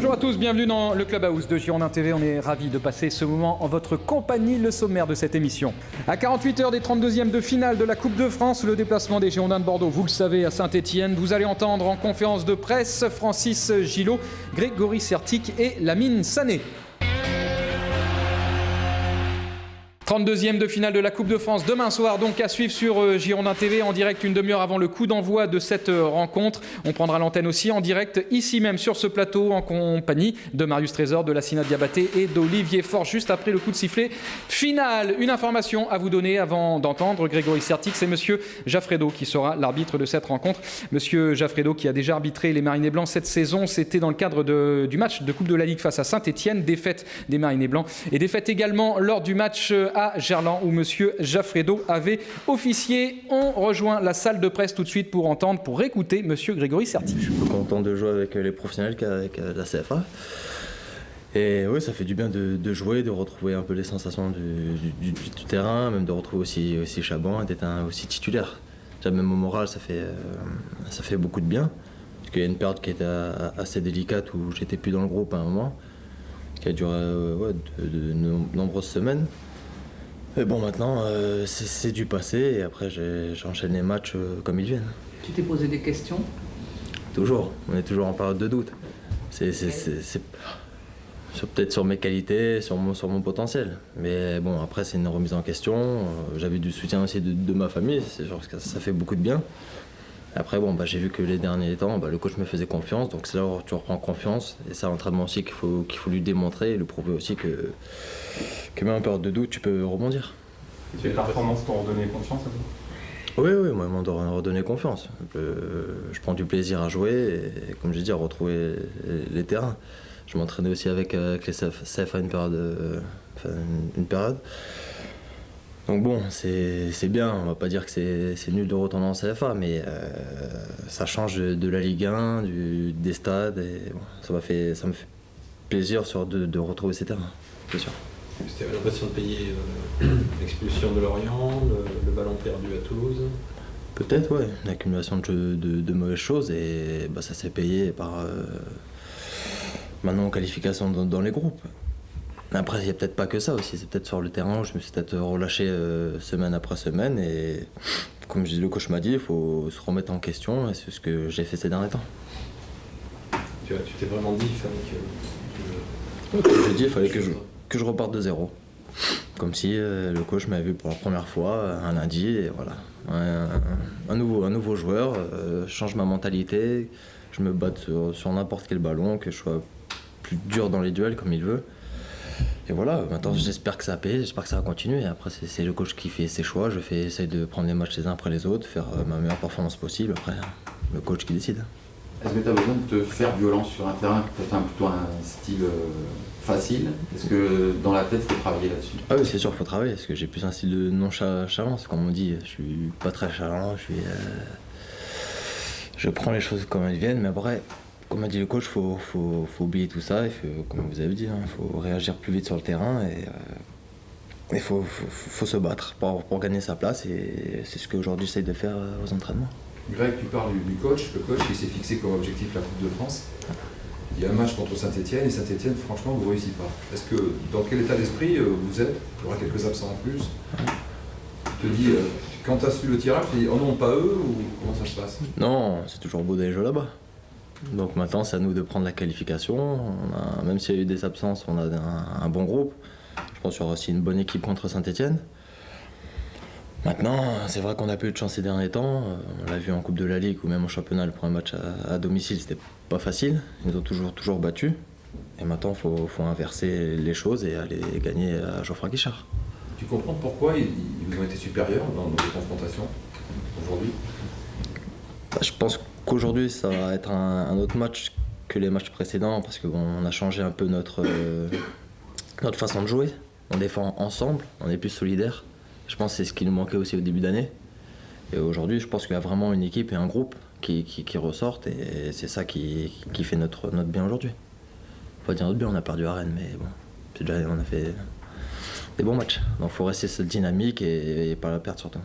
Bonjour à tous, bienvenue dans le Clubhouse de Girondin TV. On est ravis de passer ce moment en votre compagnie, le sommaire de cette émission. À 48 heures des 32e de finale de la Coupe de France, le déplacement des Girondins de Bordeaux, vous le savez, à Saint-Étienne. Vous allez entendre en conférence de presse Francis Gillot, Grégory Sertic et Lamine Sané. 32e de finale de la Coupe de France, demain soir donc à suivre sur Girondin TV en direct une demi-heure avant le coup d'envoi de cette rencontre. On prendra l'antenne aussi en direct ici même sur ce plateau en compagnie de Marius Trésor, de Lassina Diabaté et d'Olivier Faure juste après le coup de sifflet final. Une information à vous donner avant d'entendre Grégory Sertic, c'est monsieur Jaffredo qui sera l'arbitre de cette rencontre. Monsieur Jaffredo qui a déjà arbitré les Marinés Blancs cette saison, c'était dans le cadre du match de Coupe de la Ligue face à Saint-Étienne, défaite des Marinés Blancs et défaite également lors du match à Gerland où monsieur Jaffredo avait officié. On rejoint la salle de presse tout de suite pour écouter monsieur Grégory Sertic. Je suis content de jouer avec les professionnels qu'avec la CFA. Et oui, ça fait du bien de jouer, de retrouver un peu les sensations du terrain, même de retrouver aussi Chaban et d'être aussi titulaire. Déjà, même au moral, ça fait beaucoup de bien. Parce qu'il y a une période qui était assez délicate où j'étais plus dans le groupe à un moment, qui a duré de nombreuses semaines. Et bon, maintenant, c'est du passé et après, j'enchaîne les matchs comme ils viennent. Tu t'es posé des questions ? Toujours. On est toujours en période de doute. C'est peut-être sur mes qualités, sur mon potentiel. Mais bon, après, c'est une remise en question. J'avais du soutien aussi de ma famille. C'est sûr que ça fait beaucoup de bien. Après, bon, j'ai vu que les derniers temps, le coach me faisait confiance. Donc c'est là où tu reprends confiance. Et c'est à l'entraînement aussi qu'il faut lui démontrer et lui prouver aussi que même en période de doute, tu peux rebondir. Et les performances t'ont redonné confiance à toi ? Oui, moi, ils m'ont redonné confiance. Je prends du plaisir à jouer et, comme je dis, à retrouver les terrains. Je m'entraînais aussi avec les CFA une période. Donc bon, c'est bien, on va pas dire que c'est nul de retourner en CFA, mais ça change de la Ligue 1, des stades, et bon, ça me fait plaisir de retrouver ces terrains, c'est sûr. C'était l'impression de payer l'expulsion de Lorient, le ballon perdu à Toulouse. Peut-être, ouais, une accumulation de mauvaises choses, et ça s'est payé par maintenant qualification dans les groupes. Après, il n'y a peut-être pas que ça aussi, c'est peut-être sur le terrain où je me suis peut-être relâché semaine après semaine, et comme le coach m'a dit, il faut se remettre en question, et c'est ce que j'ai fait ces derniers temps. Tu t'es vraiment dit qu'il fallait Comme j'ai dit, il fallait que je reparte de zéro. Comme si le coach m'avait vu pour la première fois un lundi, et voilà. Un nouveau joueur, change ma mentalité, je me batte sur n'importe quel ballon, que je sois plus dur dans les duels comme il veut. Et voilà, maintenant j'espère que ça paye, j'espère que ça va continuer. Et après c'est le coach qui fait ses choix, j'essaie de prendre les matchs les uns après les autres, faire ma meilleure performance possible, après le coach qui décide. Est-ce que tu as besoin de te faire violence sur un terrain, peut-être plutôt un style facile? Est-ce que dans la tête, il faut travailler là-dessus? Ah oui, c'est sûr, il faut travailler, parce que j'ai plus un style de nonchalance, comme on dit. Je suis pas très chalant, je prends les choses comme elles viennent, mais après, comme a dit le coach, faut oublier tout ça, comme vous avez dit, il faut réagir plus vite sur le terrain, et il faut se battre pour gagner sa place, et c'est ce qu'aujourd'hui j'essaie de faire aux entraînements. Greg, tu parles du coach. Le coach, il s'est fixé comme objectif la Coupe de France. Il y a un match contre Saint-Étienne, et Saint-Étienne, franchement, vous ne réussissez pas. Est-ce que, dans quel état d'esprit vous êtes? Il y aura quelques absents en plus. Tu te dis, quand tu as su le tirage, tu te dis, oh non, pas eux, ou comment ça se passe? Non, c'est toujours beau d'aller jouer là-bas. Donc maintenant, c'est à nous de prendre la qualification. Même s'il y a eu des absences, on a un bon groupe. Je pense qu'il y aura aussi une bonne équipe contre Saint-Étienne. Maintenant, c'est vrai qu'on a peu eu de chance ces derniers temps. On l'a vu en Coupe de la Ligue ou même au championnat, le premier match à domicile, c'était pas facile. Ils nous ont toujours battus. Et maintenant, il faut inverser les choses et aller gagner à Geoffroy Guichard. Tu comprends pourquoi ils vous ont été supérieurs dans les confrontations aujourd'hui? Je pense qu'aujourd'hui, ça va être un autre match que les matchs précédents parce qu'on a changé un peu notre façon de jouer. On défend ensemble, on est plus solidaires. Je pense que c'est ce qui nous manquait aussi au début d'année. Et aujourd'hui, je pense qu'il y a vraiment une équipe et un groupe qui ressortent et c'est ça qui fait notre bien aujourd'hui. Faut pas dire notre bien, on a perdu à Rennes, mais bon, on a fait des bons matchs. Donc il faut rester cette dynamique et pas la perdre surtout.